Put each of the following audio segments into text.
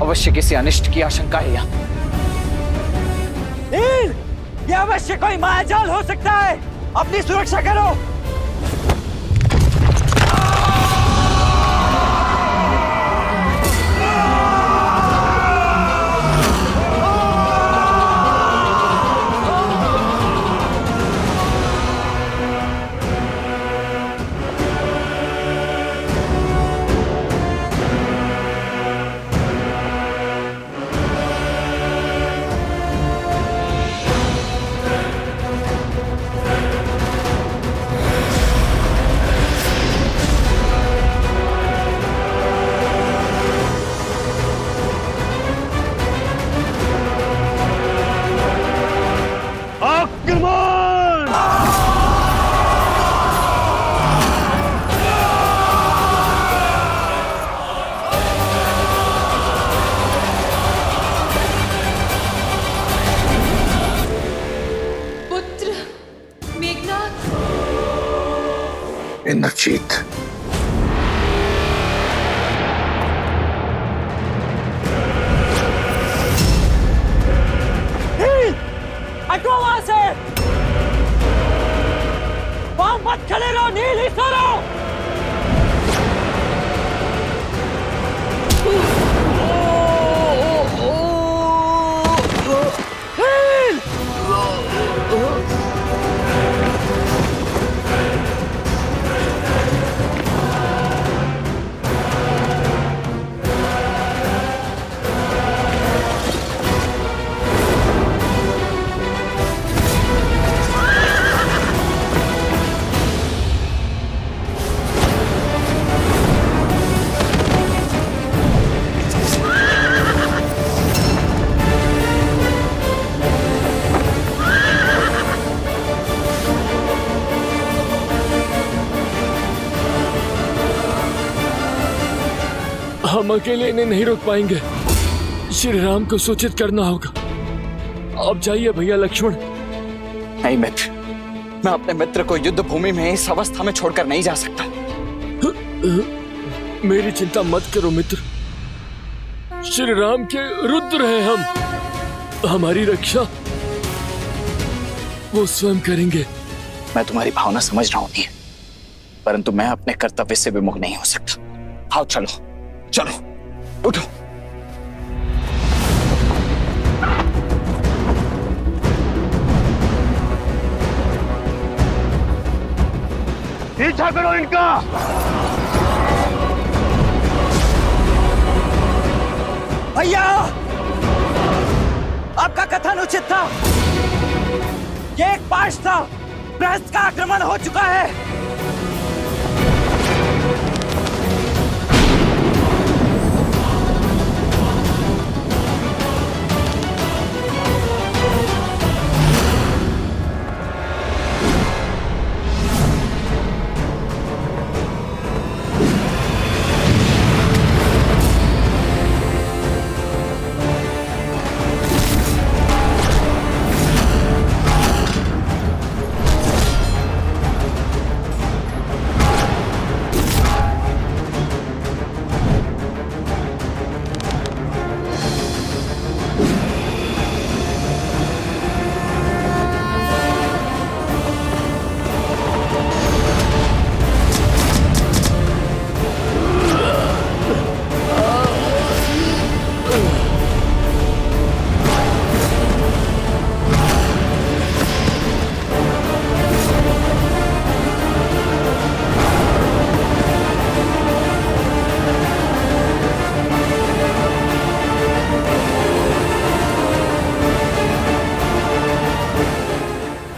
अवश्य किसी अनिष्ट की आशंका है यहाँ। नील, ये अवश्य कोई मायाजाल हो सकता है। अपनी सुरक्षा करो। इंद्रजीत, हटो वहां से। वहां मत खड़े रहो नील, ही सो रहो। हम अकेले इन्हें नहीं रोक पाएंगे। श्री राम को सूचित करना होगा। आप जाइए भैया लक्ष्मण। नहीं मित्र, मैं अपने मित्र को युद्ध भूमि में इस अवस्था में छोड़कर नहीं जा सकता। मेरी चिंता मत करो मित्र। श्री राम के रुद्र हैं हम। हमारी रक्षा वो स्वयं करेंगे। मैं तुम्हारी भावना समझ रहा हूं नील, परंतु मैं अपने कर्तव्य से विमुख नहीं हो सकता। आओ चलो चलो, उठो। पीछा करो इनका। भैया, आपका कथन उचित था। ये एक पाश था। बृहस्पति का आक्रमण हो चुका है।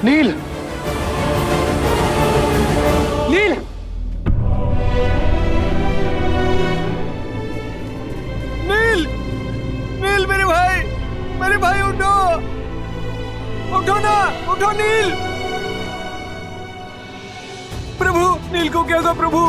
नील, नील, नील, नील मेरे भाई उठो, उठो ना, उठो नील। प्रभु, नील को क्या हुआ प्रभु?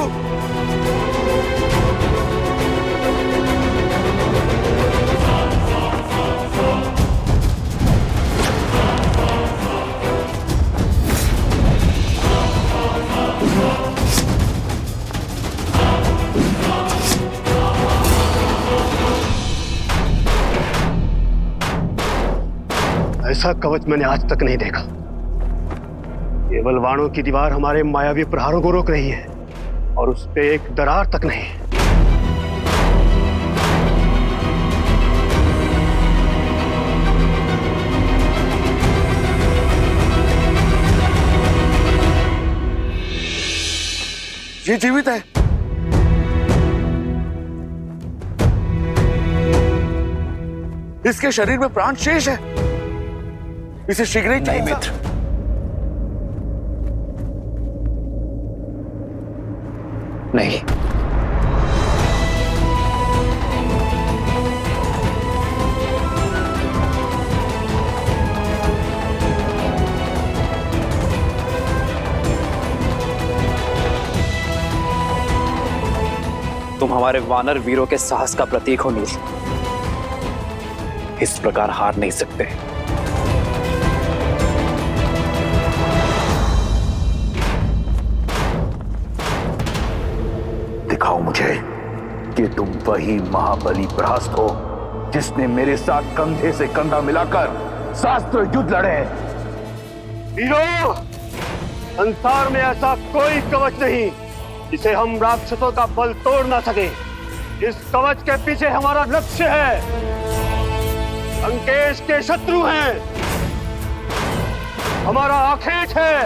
जैसा कवच मैंने आज तक नहीं देखा। केवल वाणों की दीवार हमारे मायावी प्रहारों को रोक रही है और उस पे एक दरार तक नहीं। ये जीवित है। इसके शरीर में प्राण शेष है। इसे शीघ्र ही नहीं मित्र, नहीं। तुम हमारे वानर वीरों के साहस का प्रतीक हो नील। इस प्रकार हार नहीं सकते। दिखाओ मुझे कि तुम वही महाबली प्रहस्त हो जिसने मेरे साथ कंधे से कंधा मिलाकर शास्त्र युद्ध लड़े। वीरों, संसार में ऐसा कोई कवच नहीं जिसे हम राक्षसों का बल तोड़ ना सके। इस कवच के पीछे हमारा लक्ष्य है। लंकेश के शत्रु हैं, हमारा आखेट है।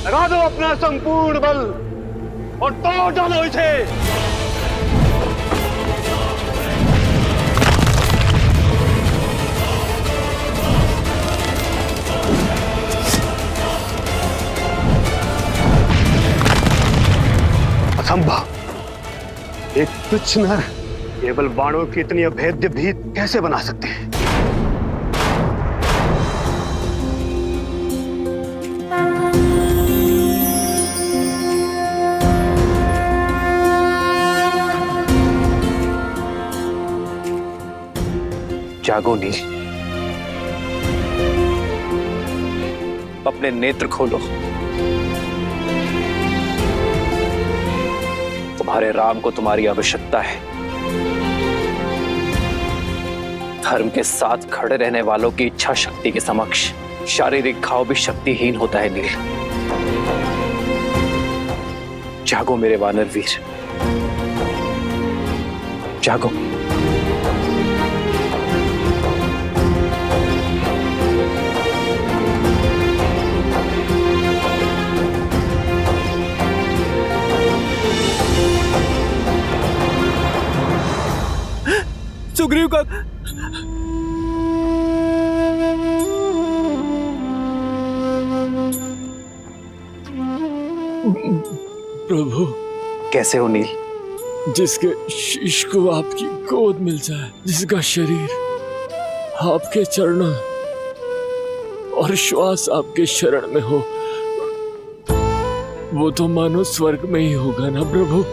लगा दो अपना संपूर्ण बल और तोड़ डालो इसे। असंभव। एक तुच्छ नर केवल बाणों की इतनी अभेद्य भीत कैसे बना सकते हैं? जागो नील, अपने नेत्र खोलो। तुम्हारे राम को तुम्हारी आवश्यकता है। धर्म के साथ खड़े रहने वालों की इच्छा शक्ति के समक्ष शारीरिक घाव भी शक्तिहीन होता है नील। जागो मेरे वानर वीर, जागो। सुग्रीव का प्रभु, कैसे हो नील? जिसके शीश को आपकी गोद मिल जाए, जिसका शरीर आपके चरणों और श्वास आपके शरण में हो, वो तो मानो स्वर्ग में ही होगा ना प्रभु।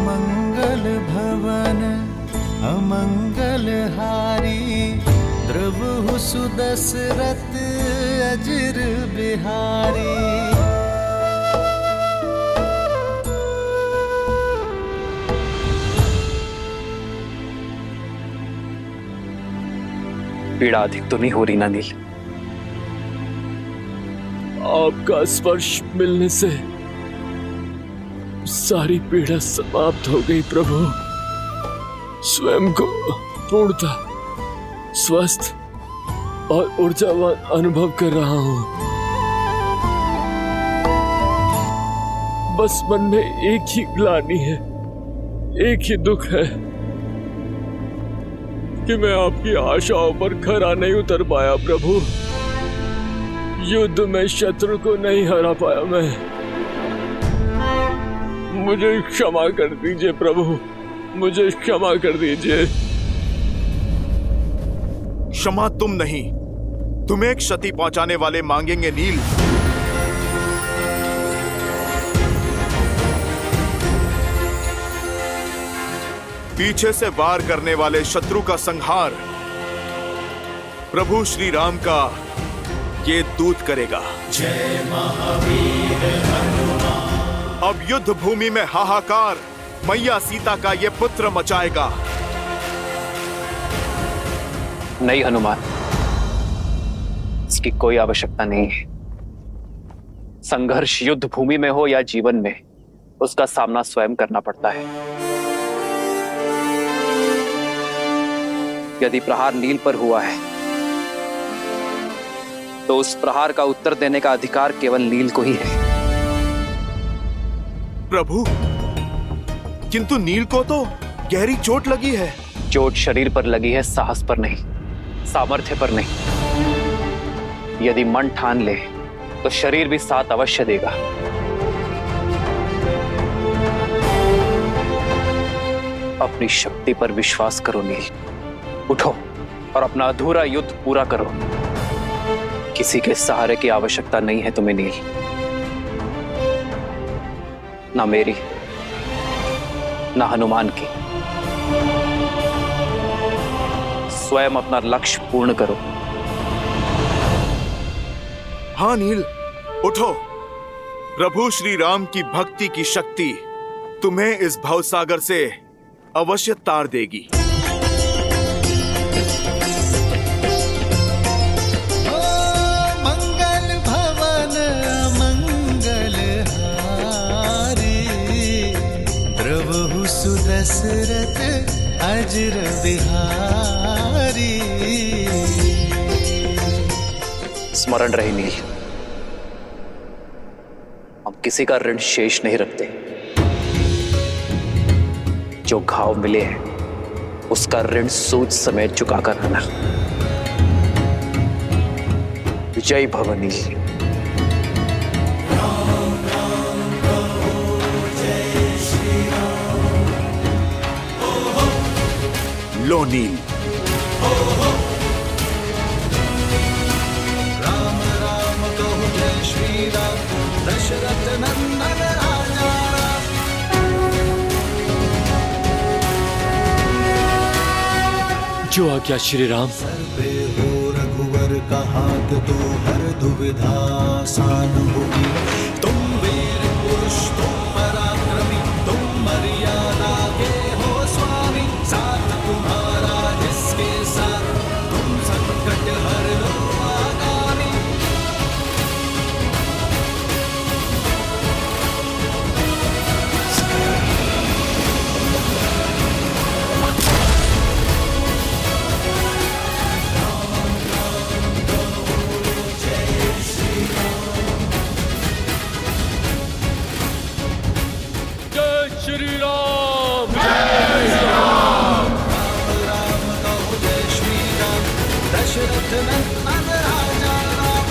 मंगल भवन अमंगल हारी, द्रवहु सुदशरथ अजिर बिहारी। पीड़ा अधिक तो नहीं हो रही ना नील? आपका स्पर्श मिलने से सारी पीड़ा समाप्त हो गई प्रभु। स्वयं को पूर्णता स्वस्थ और ऊर्जावान अनुभव कर रहा हूं। बस मन में एक ही ग्लानि है, एक ही दुख है कि मैं आपकी आशाओं पर खरा नहीं उतर पाया प्रभु। युद्ध में शत्रु को नहीं हरा पाया मैं। मुझे क्षमा कर दीजिए प्रभु, मुझे क्षमा कर दीजिए। क्षमा तुम नहीं, तुम्हें क्षति पहुंचाने वाले मांगेंगे नील। पीछे से वार करने वाले शत्रु का संहार प्रभु श्री राम का ये दूत करेगा। जय महावीर हनुमान अब युद्ध भूमि में हाहाकार मैया सीता का ये पुत्र मचाएगा। नहीं हनुमान, इसकी कोई आवश्यकता नहीं है। संघर्ष युद्ध भूमि में हो या जीवन में, उसका सामना स्वयं करना पड़ता है। यदि प्रहार नील पर हुआ है तो उस प्रहार का उत्तर देने का अधिकार केवल नील को ही है। प्रभु, किंतु नील को तो गहरी चोट लगी है। चोट शरीर पर लगी है, साहस पर नहीं, सामर्थ्य पर नहीं। यदि मन ठान ले तो शरीर भी साथ अवश्य देगा। अपनी शक्ति पर विश्वास करो नील। उठो और अपना अधूरा युद्ध पूरा करो। किसी के सहारे की आवश्यकता नहीं है तुम्हें नील, ना मेरी ना हनुमान की। स्वयं अपना लक्ष्य पूर्ण करो। हाँ नील, उठो। प्रभु श्री राम की भक्ति की शक्ति तुम्हें इस भवसागर से अवश्य तार देगी। मंगल भवन मंगल हारी, द्रवहु सुदशरथ अजर बिहारी। स्मरण रहे नील, हम किसी का ऋण शेष नहीं रखते। जो घाव मिले हैं उसका ऋण सूद समेत चुकाकर रहना। विजय भव नील। लो नील। राम राम कहो जय श्री राम, दशरथ नंदन राजा राम। जो आज्ञा श्री राम। सर पे हो रघुवर का हाथ, तो हर दुविधा आसान होगी। तुम वीर पुरुष, तुम पराक्रमी, तुम मर्यादा के हो स्वामी। साथ तुम्हारा जिसके साथ, तुम संकट हर लो आगामी। जय श्री राम। राम कहो जय श्री राम, दशरथ नंदन राजा राम।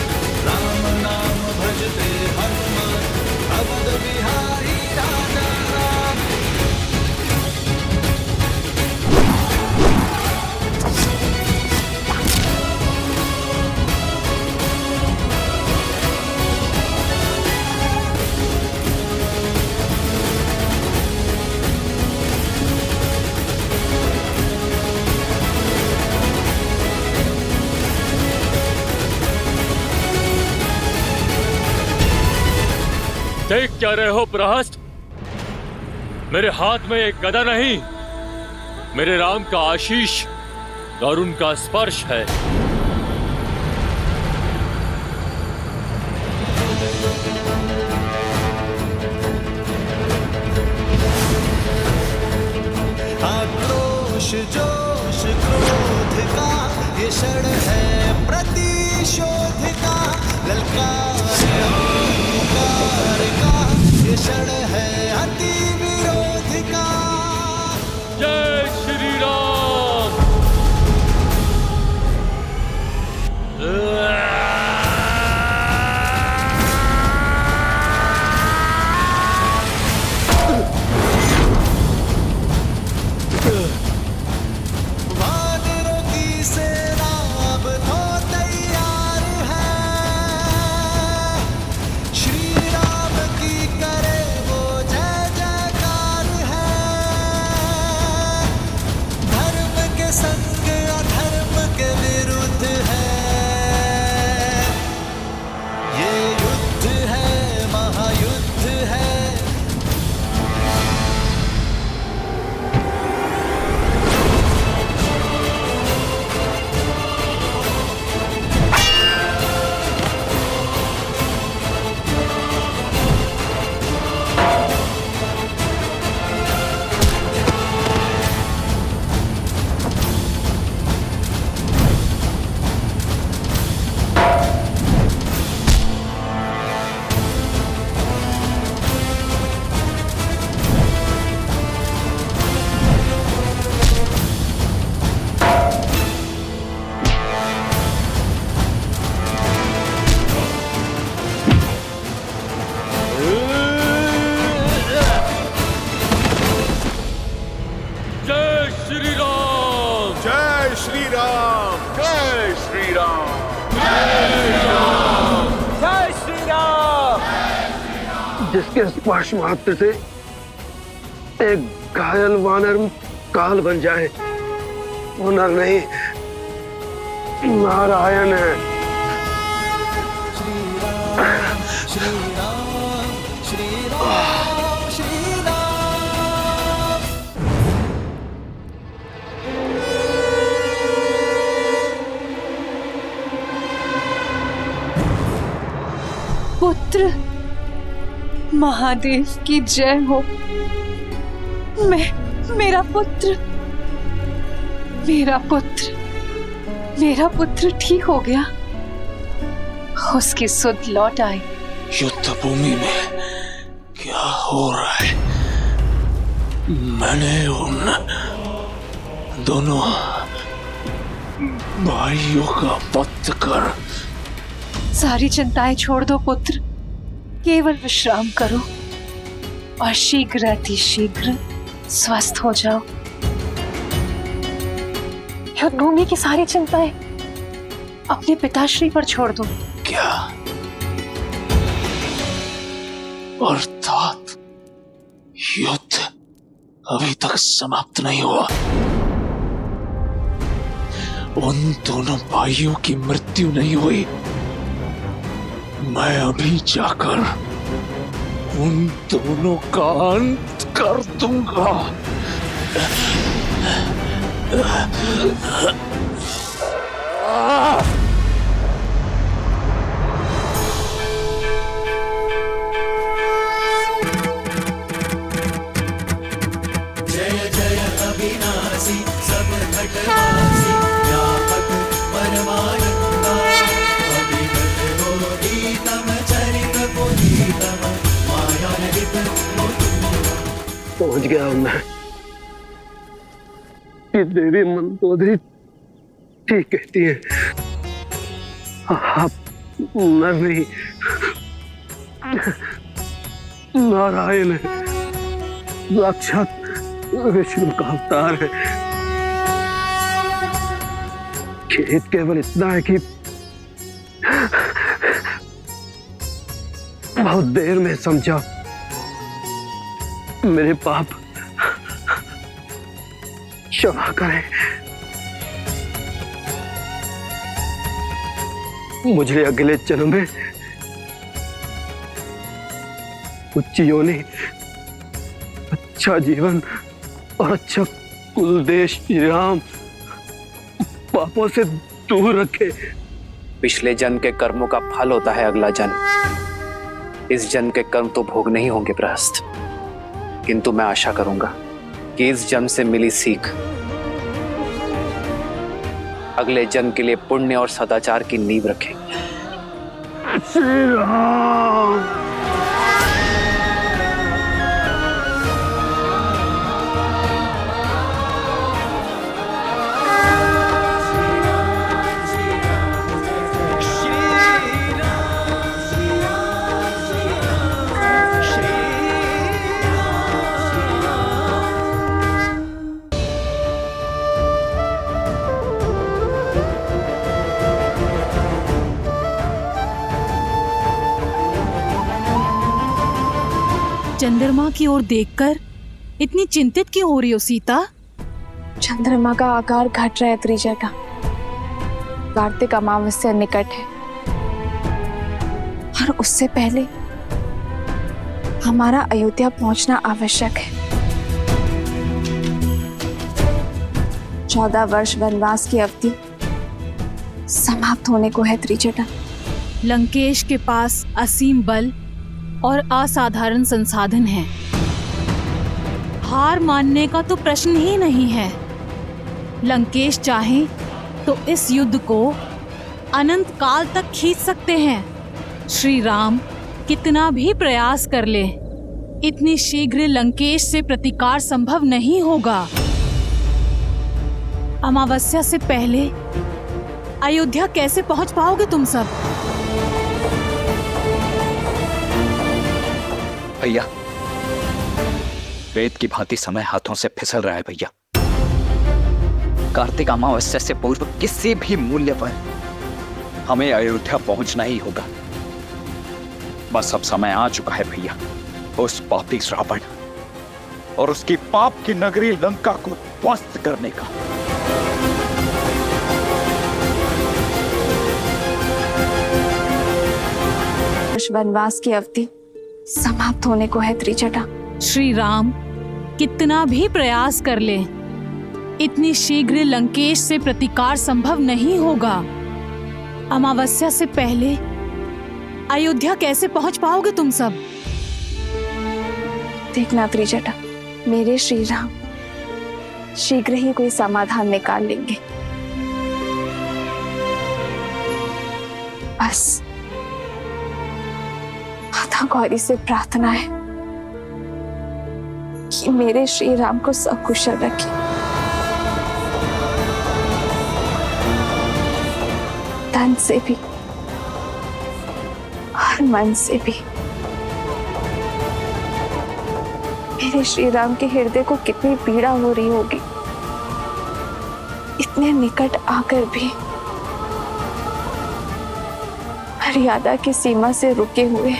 राम नाम भजते हनुमान, अवध बिहारी राजा राम। देख क्या रहे हो प्रहस्त? मेरे हाथ में एक गदा नहीं, मेरे राम का आशीष और उनका स्पर्श है। आक्रोश जोश क्रोध का ये क्षण है प्रतिशोध का। ललकार अहंकार का ये क्षण है अति विरोध का। जय श्री राम। वानरों की सेना अब तो तैयार है। श्री राम की करे वो जय जय। जय श्री राम। जिसके स्पर्श मात्र से एक घायल वानर काल बन जाए, वो नर नहीं नारायण है। श्री राम श्री राम श्री राम। पुत्र, महादेव की जय हो। मेरा पुत्र मेरा पुत्र ठीक हो गया। उसकी सुध लौट आई। युद्ध भूमि में क्या हो रहा है? मैंने उन दोनों भाइयों का वध कर। सारी चिंताएं छोड़ दो पुत्र, केवल विश्राम करो और शीघ्र अतिशीघ्र स्वस्थ हो जाओ। युद्ध भूमि की सारी चिंताएं अपने पिताश्री पर छोड़ दो। क्या अर्थात युद्ध अभी तक समाप्त नहीं हुआ? उन दोनों भाइयों की मृत्यु नहीं हुई? मैं अभी जाकर उन दोनों का अंत कर दूंगा। जय जय अविनाशी सब घटवासी व्यापक परमानंदा अभिगत गोदीतम चरित पुनीतम माया रहित पहुंच गया हूं मैं कि देवी मंदोदरी ठीक कहती है। आप नर नहीं नारायण है, साक्षात विष्णु का अवतार है। खेद केवल इतना है कि बहुत देर में समझा। मेरे पाप क्षमा करें। मुझे अगले जन्म में उच्च योनि, अच्छा जीवन और अच्छा कुल देश श्री राम पापों से दूर रखे। पिछले जन्म के कर्मों का फल होता है अगला जन्म। इस जन्म के कर्म तो भोग नहीं होंगे प्रहस्त, किंतु मैं आशा करूंगा कि इस जन्म से मिली सीख अगले जन्म के लिए पुण्य और सदाचार की नींव रखेगी। श्री राम। चंद्रमा की ओर देखकर इतनी चिंतित क्यों हो रही हो सीता? चंद्रमा का आकार घट रहा है त्रिजटा। कार्तिक अमावस्या निकट है और उससे पहले हमारा अयोध्या पहुंचना आवश्यक है। 14 वर्ष वनवास की अवधि समाप्त होने को है त्रिजटा। लंकेश के पास असीम बल और असाधारण संसाधन हैं। हार मानने का तो प्रश्न ही नहीं है। लंकेश चाहे तो इस युद्ध को अनंत काल तक खींच सकते हैं। श्री राम कितना भी प्रयास कर ले, इतनी शीघ्र लंकेश से प्रतिकार संभव नहीं होगा। अमावस्या से पहले अयोध्या कैसे पहुंच पाओगे तुम सब? भैया, वेद की भांति समय हाथों से फिसल रहा है भैया। कार्तिक अमावस्या से पूर्व किसी भी मूल्य पर हमें अयोध्या पहुंचना ही होगा। बस अब समय आ चुका है भैया उस पापी रावण और उसकी पाप की नगरी लंका को ध्वस्त करने का। वनवास की अवधि समाप्त होने को है त्रिजटा। श्री राम कितना भी प्रयास कर ले, इतनी शीघ्र लंकेश से प्रतिकार संभव नहीं होगा। अमावस्या से पहले अयोध्या कैसे पहुंच पाओगे तुम सब? देखना त्रिजटा, मेरे श्री राम शीघ्र ही कोई समाधान निकाल लेंगे। बस माता गौरी से प्रार्थना है कि मेरे श्री राम को सकुशल रखे। तन से भी और मन से भी। मेरे श्री राम के हृदय को कितनी पीड़ा हो रही होगी, इतने निकट आकर भी मर्यादा की सीमा से रुके हुए।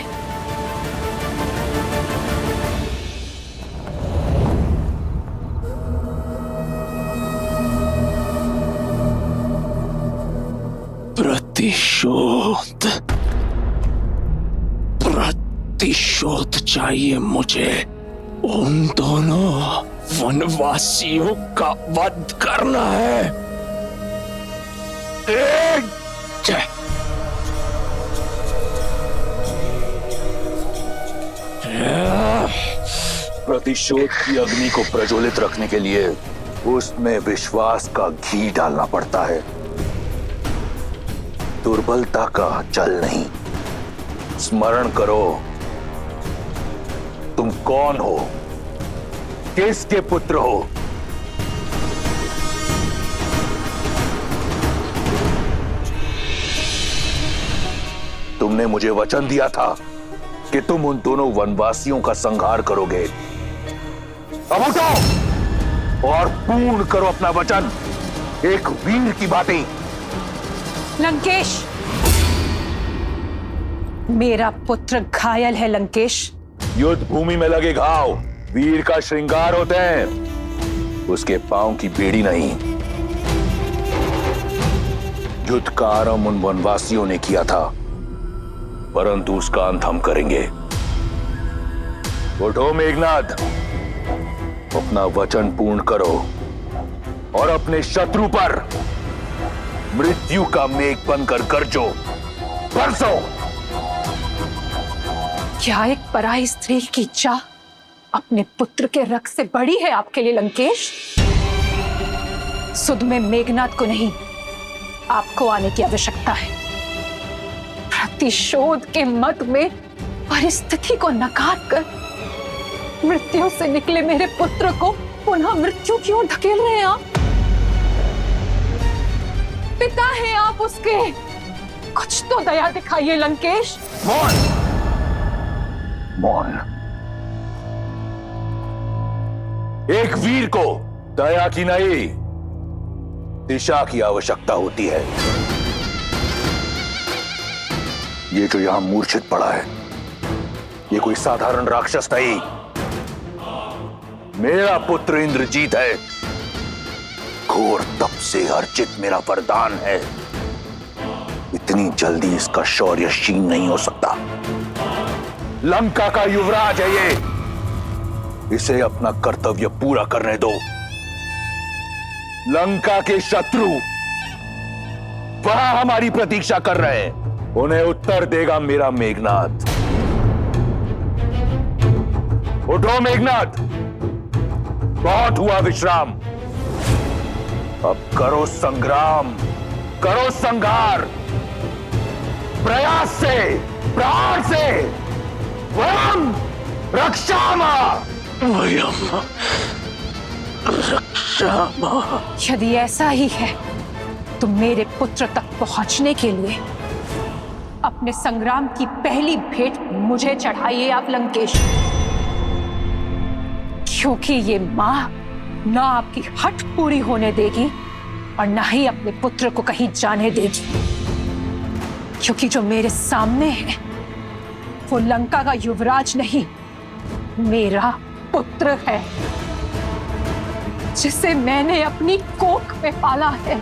प्रतिशोध चाहिए मुझे। उन दोनों वनवासियों का वध करना है। प्रतिशोध की अग्नि को प्रज्वलित रखने के लिए उसमें विश्वास का घी डालना पड़ता है, दुर्बलता का जल नहीं। स्मरण करो, तुम कौन हो, किसके पुत्र हो? तुमने मुझे वचन दिया था कि तुम उन दोनों वनवासियों का संहार करोगे। अब उठो और पूर्ण करो अपना वचन, एक वीर की भांति। लंकेश, मेरा पुत्र घायल है। लंकेश, युद्ध भूमि में लगे घाव वीर का श्रृंगार होते हैं, उसके पांव की बेड़ी नहीं। युद्ध का आरंभ उन वनवासियों ने किया था, परंतु उसका अंत हम करेंगे। उठो मेघनाद, अपना वचन पूर्ण करो और अपने शत्रु पर मृत्यु का मेघ बनकर गरजो, बरसो। क्या एक पराई स्त्री की इच्छा अपने पुत्र के रक्त से बड़ी है आपके लिए लंकेश? सुध में मेघनाद को नहीं, आपको आने की आवश्यकता है। प्रतिशोध के मत में परिस्थिति को नकार कर मृत्यु से निकले मेरे पुत्र को पुनः मृत्यु की ओर धकेल रहे हैं आप। पिता हैं आप उसके, कुछ तो दया दिखाइए लंकेश। मौन, मौन। एक वीर को दया की नहीं, दिशा की आवश्यकता होती है। ये जो यहां मूर्छित पड़ा है, ये कोई साधारण राक्षस नहीं, मेरा पुत्र इंद्रजीत है। घोर तप से अर्जित मेरा वरदान है। इतनी जल्दी इसका शौर्य क्षीण नहीं हो सकता। लंका का युवराज है ये, इसे अपना कर्तव्य पूरा करने दो। लंका के शत्रु वहां हमारी प्रतीक्षा कर रहे हैं, उन्हें उत्तर देगा मेरा मेघनाद। उठो मेघनाद, बहुत हुआ विश्राम, अब करो संग्राम, करो संहार, प्रयास से, प्राण से। वयम रक्षामा, वयम रक्षामा। यदि ऐसा ही है तो मेरे पुत्र तक पहुंचने के लिए अपने संग्राम की पहली भेंट मुझे चढ़ाइए आप लंकेश, क्योंकि ये मां ना आपकी हठ पूरी होने देगी और ना ही अपने पुत्र को कहीं जाने देगी। क्योंकि जो मेरे सामने है वो लंका का युवराज नहीं, मेरा पुत्र है, जिसे मैंने अपनी कोख में पाला है,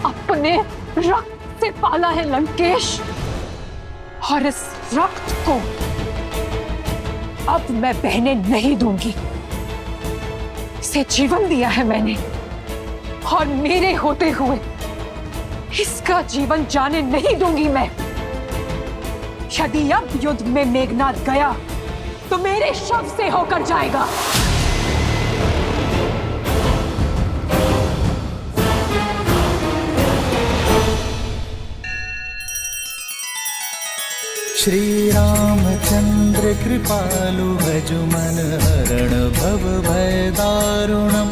अपने रक्त से पाला है लंकेश। और इस रक्त को अब मैं बहने नहीं दूंगी। इसे जीवन दिया है मैंने, और मेरे होते हुए इसका जीवन जाने नहीं दूंगी मैं। यदि अब युद्ध में मेघनाद गया तो मेरे शव से होकर जाएगा। श्री रामचंद्र कृपालु भजु मन हरण भव भय दारुणम।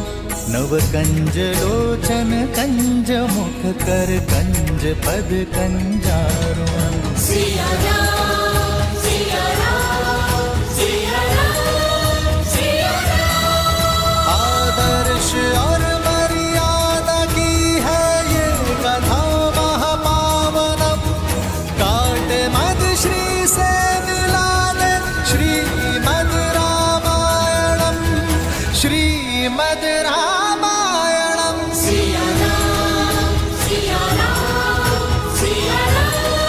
नव कंज लोचन कंज मुख कर कंज पद कंजारुणम। सिया राम सिया राम सिया राम सिया राम। आदर्श और मर्यादा की है ये कथा महापावनम। काट मद श्री से मिला दे श्रीमद् रामायणम। श्रीमद् रामायणम। सिया राम सिया राम सिया राम सिया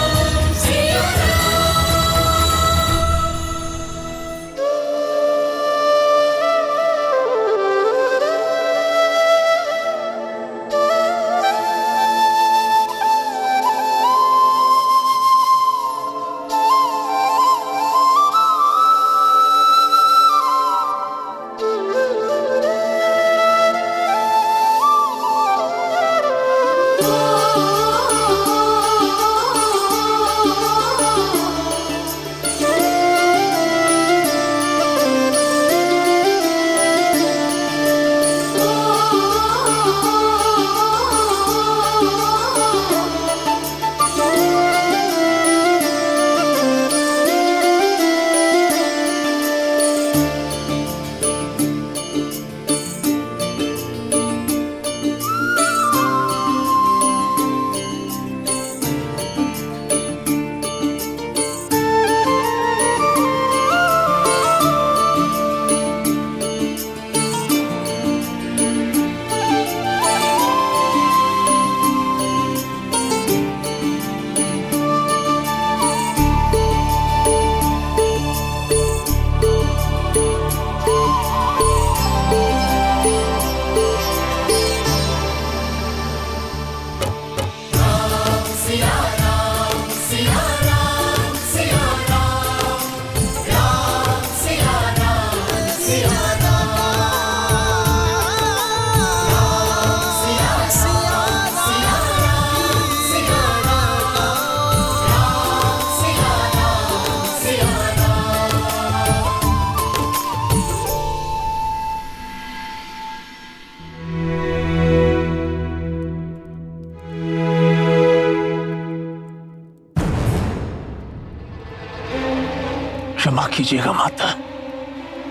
क्षमा कीजिएगा माता,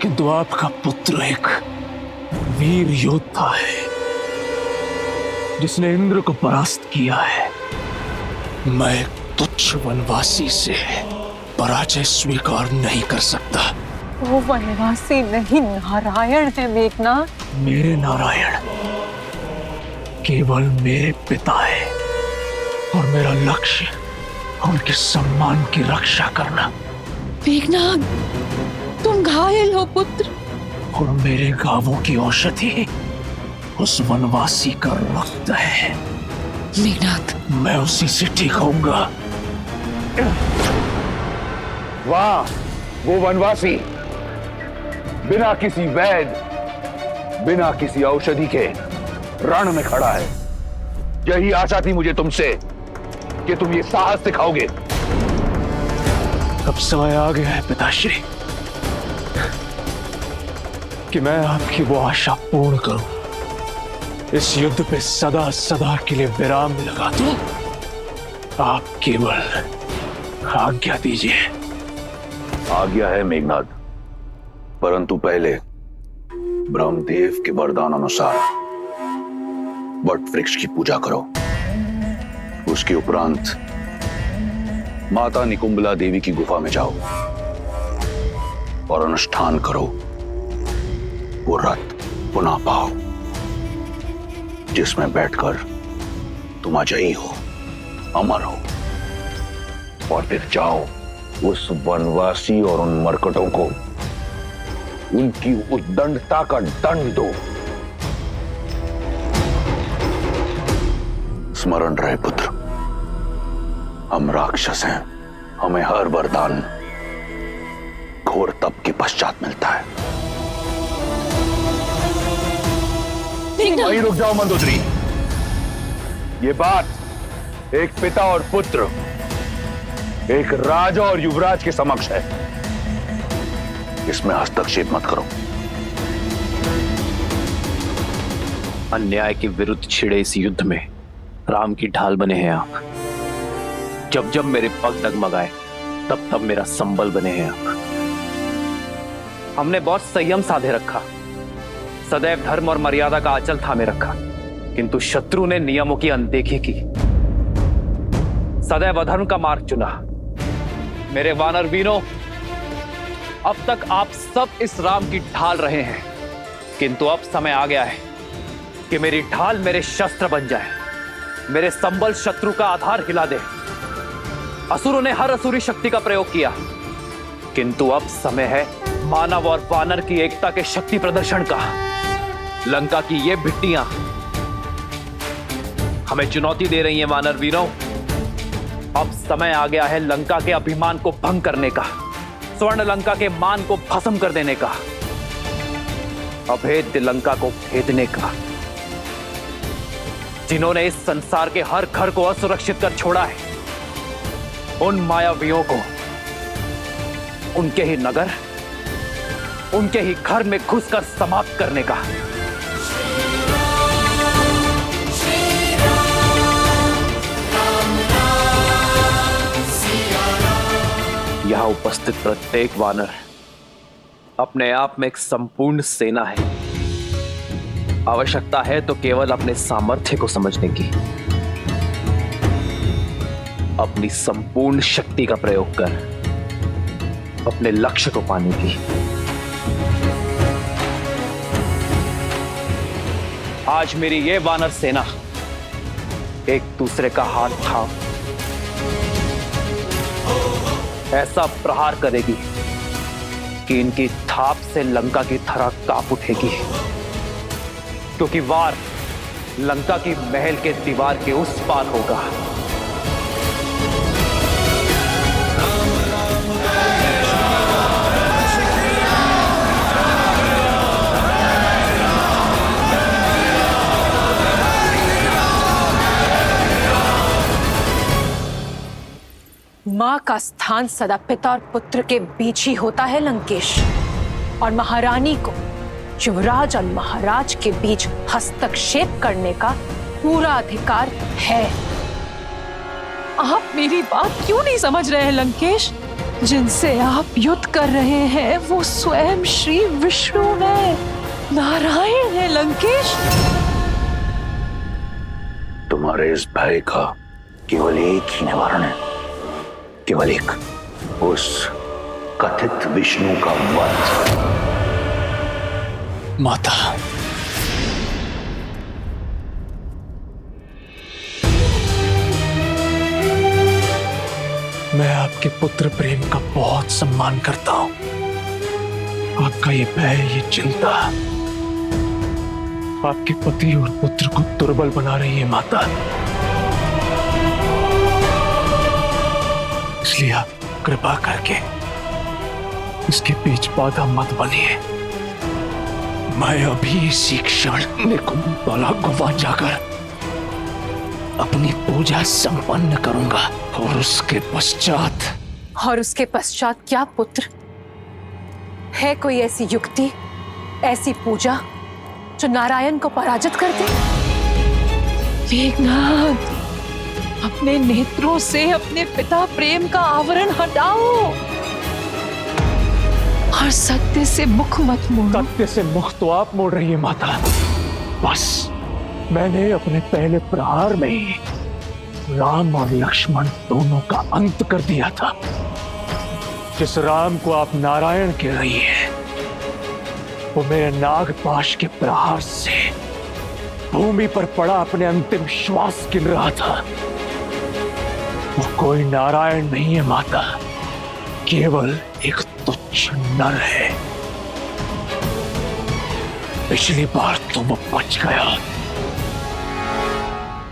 किंतु आपका पुत्र एक वीर योद्धा है जिसने इंद्र को परास्त किया है। मैं तुच्छ वनवासी से पराजय स्वीकार नहीं कर सकता। वो वनवासी नहीं, नारायण है मेघनाथ। मेरे नारायण केवल मेरे पिता है और मेरा लक्ष्य उनके सम्मान की रक्षा करना। मेघनाथ, तुम घायल हो पुत्र। और मेरे गांवों की औषधि उस वनवासी का रक्त है। मेघनाथ, मैं उसी से ठीक होऊंगा। वाह, वो वनवासी बिना किसी वैद्य, बिना किसी औषधि के रण में खड़ा है। यही आशा थी मुझे तुमसे कि तुम ये साहस दिखाओगे। अब समय आ गया है पिताश्री कि मैं आपकी वो आशा पूर्ण करूं। इस युद्ध पे सदा सदा के लिए विराम लगा दूं। आप केवल आज्ञा दीजिए। आज्ञा है मेघनाद, परंतु पहले ब्रह्मदेव के वरदान अनुसार वट वृक्ष की पूजा करो। उसके उपरांत माता निकुंबला देवी की गुफा में जाओ और अनुष्ठान करो। वो रथ पुनः पाओ जिसमें बैठकर तुम अजयी हो, अमर हो। और फिर जाओ उस वनवासी और उन मरकटों को उनकी उद्दंडता का दंड दो। स्मरण रहे पुत्र, हम राक्षस हैं, हमें हर वरदान घोर तप के पश्चात मिलता है। वहीं रुक जाओ मंदोदरी। ये बात एक पिता और पुत्र, एक राजा और युवराज के समक्ष है। इसमें हस्तक्षेप मत करो। अन्याय के विरुद्ध छिड़े इस युद्ध में राम की ढाल बने हैं आप। जब जब मेरे पग डगमगाए तब तब मेरा संबल बने हैं आप। हमने बहुत संयम साधे रखा, सदैव धर्म और मर्यादा का आंचल थामे रखा, किंतु शत्रु ने नियमों की अनदेखी की, सदैव अधर्म का मार्ग चुना। मेरे वानर वीरों, अब तक आप सब इस राम की ढाल रहे हैं, किंतु अब समय आ गया है कि मेरी ढाल मेरे शस्त्र बन जाए, मेरे संबल शत्रु का आधार हिला दे। असुरों ने हर असुरी शक्ति का प्रयोग किया, किंतु अब समय है मानव और वानर की एकता के शक्ति प्रदर्शन का। लंका की ये भिट्टियां हमें चुनौती दे रही हैं वानर वीरों। अब समय आ गया है लंका के अभिमान को भंग करने का, स्वर्ण लंका के मान को भस्म कर देने का, अभेद्य लंका को भेदने का। जिन्होंने इस संसार के हर घर को असुरक्षित कर छोड़ा है, उन मायावियों को उनके ही नगर, उनके ही घर में घुसकर समाप्त करने का। यहां उपस्थित प्रत्येक वानर अपने आप में एक संपूर्ण सेना है। आवश्यकता है तो केवल अपने सामर्थ्य को समझने की, अपनी संपूर्ण शक्ति का प्रयोग कर अपने लक्ष्य को पाने की। आज मेरी ये वानर सेना एक दूसरे का हाथ थाम ऐसा प्रहार करेगी कि इनकी थाप से लंका की धरा कांप उठेगी, क्योंकि वार लंका की महल के दीवार के उस पार होगा। मां का स्थान सदा पिता और पुत्र के बीच ही होता है लंकेश, और महारानी को युवराज और महाराज के बीच हस्तक्षेप करने का पूरा अधिकार है। आप मेरी बात क्यों नहीं समझ रहे हैं लंकेश? जिनसे आप युद्ध कर रहे हैं वो स्वयं श्री विष्णु है, नारायण है लंकेश। तुम्हारे इस भय का केवल एक ही निवारण है, केवल एक, उस कथित विष्णु का वध। माता, मैं आपके पुत्र प्रेम का बहुत सम्मान करता हूं। आपका ये भय, ये चिंता आपके पति और पुत्र को दुर्बल बना रही है माता। इसलिए आप कृपा करके इसके बीच बाधा मत बनिए। मैं अभी इसी क्षण निकुंबला गुफा जाकर अपनी पूजा संपन्न करूंगा, और उसके पश्चात क्या पुत्र? है कोई ऐसी युक्ति, ऐसी पूजा जो नारायण को पराजित कर दे? मेघनाथ, अपने नेत्रों से अपने पिता प्रेम का आवरण हटाओ और सत्य से मुख मत मोड़ो। सत्य से मुख तो आप मोड़ रही है माता। बस मैंने अपने पहले प्रहार में ही राम और लक्ष्मण दोनों का अंत कर दिया था। जिस राम को आप नारायण कह रही हैं, वो मेरे नागपाश के प्रहार से भूमि पर पड़ा अपने अंतिम श्वास गिन रहा था। वो कोई नारायण नहीं है माता, केवल एक तुच्छ नर है। पिछली बार तो वो बच गया,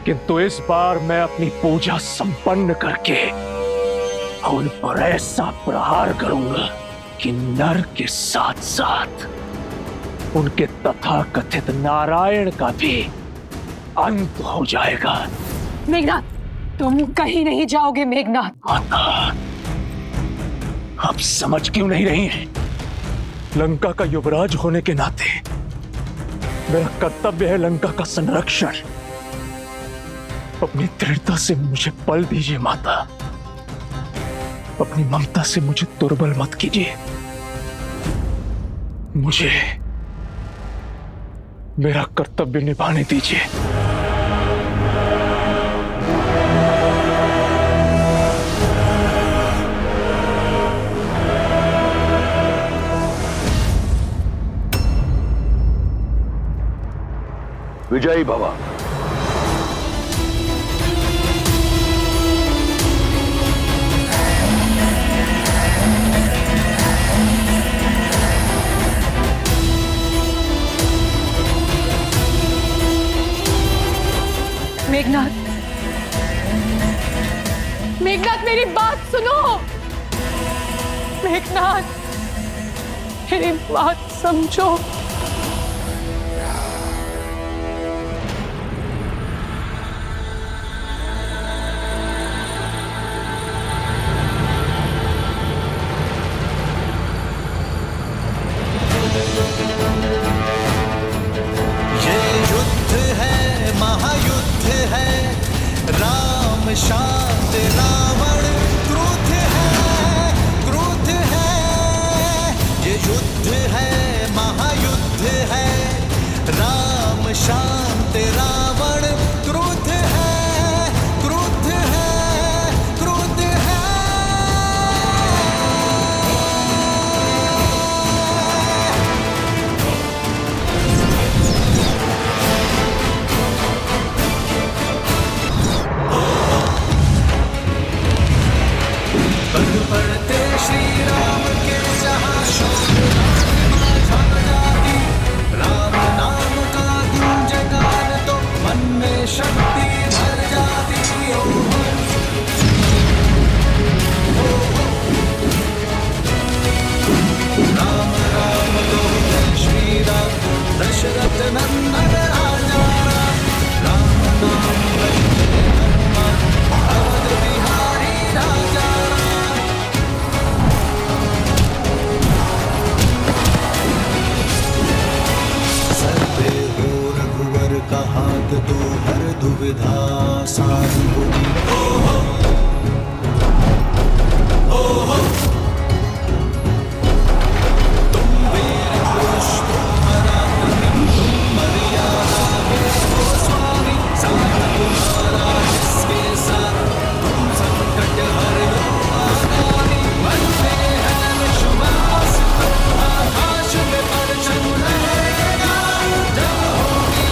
किंतु इस बार मैं अपनी पूजा संपन्न करके उन पर ऐसा प्रहार करूंगा कि नर के साथ साथ उनके तथाकथित नारायण का भी अंत हो जाएगा। मेघनाथ, तुम कहीं नहीं जाओगे मेघनाथ। माता, आप समझ क्यों नहीं रही हैं? लंका का युवराज होने के नाते मेरा कर्तव्य है लंका का संरक्षण। अपनी दृढ़ता से मुझे बल दीजिए माता, अपनी ममता से मुझे दुर्बल मत कीजिए। मुझे मेरा कर्तव्य निभाने दीजिए। विजयी भव। मेघनाथ, मेघनाथ मेरी बात सुनो। मेघनाथ, मेरी बात समझो। शांत रावण क्रोध है, ये युद्ध है महायुद्ध है। राम शांत रावण क्रोध है, क्रोध है, क्रोध है। पढ़ते श्री राम के जहाँ राम नाम का गुंजगान तो मन में शक्ति भर जाती। राम राम बोले श्री राम दशरथ नंदन राजा। राम नाम भजते हनुमान अवध बिहारी राजा। का हाथ तो हर दुविधा आसान होगी। तुम वीर पुरुष, तुम पराक्रमी, तुम मर्यादा के स्वामी। साथ तुम्हारा जिसके साथ तुम संकट हर आगामी। बनते हैं शुभास, आकाश में परचम लहरेगा। जब होगी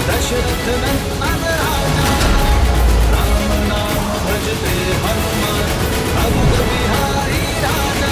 दशरथ नंदन राजा। राम नाम भजते हनुमान अवध बिहारी राजा।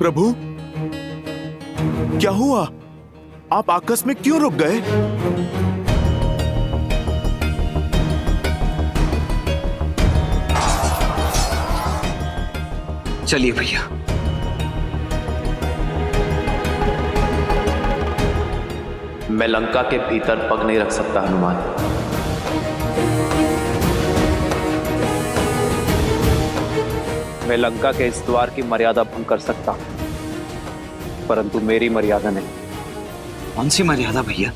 प्रभु, क्या हुआ? आप आकस्मिक क्यों रुक गए? चलिए भैया। मैं लंका के भीतर पग नहीं रख सकता हनुमान। मैं लंका के इस द्वार की मर्यादा भंग कर सकता हूं, परंतु मेरी मर्यादा नहीं। कौन सी मर्यादा भैया?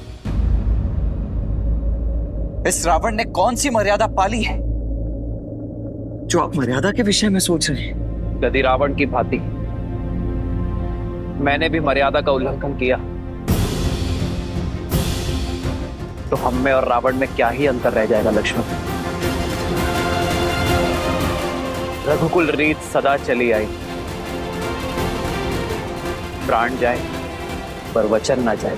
इस रावण ने कौन सी मर्यादा पाली है जो आप मर्यादा के विषय में सोच रहे हैं? यदि रावण की भांति मैंने भी मर्यादा का उल्लंघन किया तो हम में और रावण में क्या ही अंतर रह जाएगा लक्ष्मण। रघुकुल रीत सदा चली आई, प्राण जाए पर वचन ना जाए।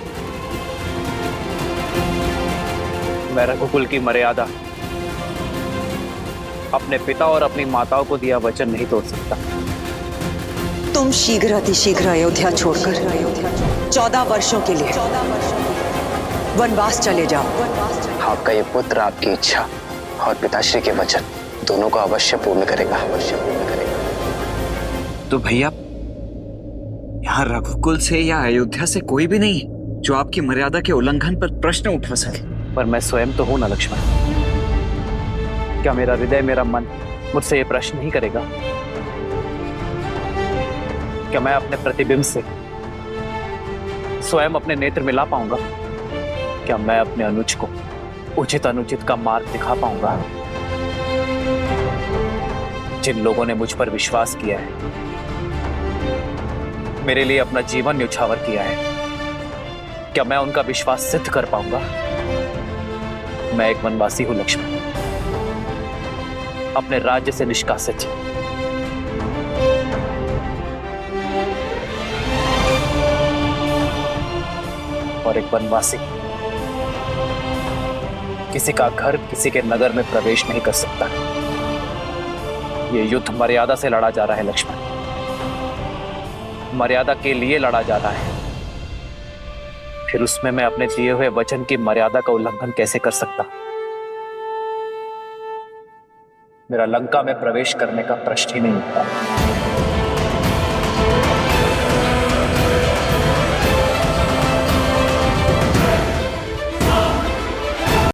मैं रघुकुल की मर्यादा, अपने पिता और अपनी माताओं को दिया वचन नहीं तोड़ सकता। तुम शीघ्र अतिशीघ्र अयोध्या छोड़कर 14 वर्षों के लिए वनवास चले जाओ। आपका ये पुत्र आपकी इच्छा और पिताश्री के वचन दोनों को अवश्य पूर्ण करेगा। तो भैया, यहाँ रघुकुल से या अयोध्या से कोई भी नहीं जो आपकी मर्यादा के उल्लंघन पर प्रश्न उठा सके। पर मैं स्वयं तो हूं ना लक्ष्मण। क्या मेरा हृदय, मेरा मन मुझसे ये प्रश्न नहीं करेगा? क्या मैं अपने प्रतिबिंब से स्वयं अपने नेत्र मिला पाऊंगा? क्या मैं अपने अनुज को उचित अनुचित का मार्ग दिखा पाऊंगा? जिन लोगों ने मुझ पर विश्वास किया है, मेरे लिए अपना जीवन न्यौछावर किया है, क्या मैं उनका विश्वास सिद्ध कर पाऊंगा? मैं एक वनवासी हूं लक्ष्मण, अपने राज्य से निष्कासित। और एक वनवासी किसी का घर, किसी के नगर में प्रवेश नहीं कर सकता। यह युद्ध मर्यादा से लड़ा जा रहा है लक्ष्मण, मर्यादा के लिए लड़ा जा रहा है। फिर उसमें मैं अपने दिए हुए वचन की मर्यादा का उल्लंघन कैसे कर सकता? मेरा लंका में प्रवेश करने का प्रश्न ही नहीं उठता।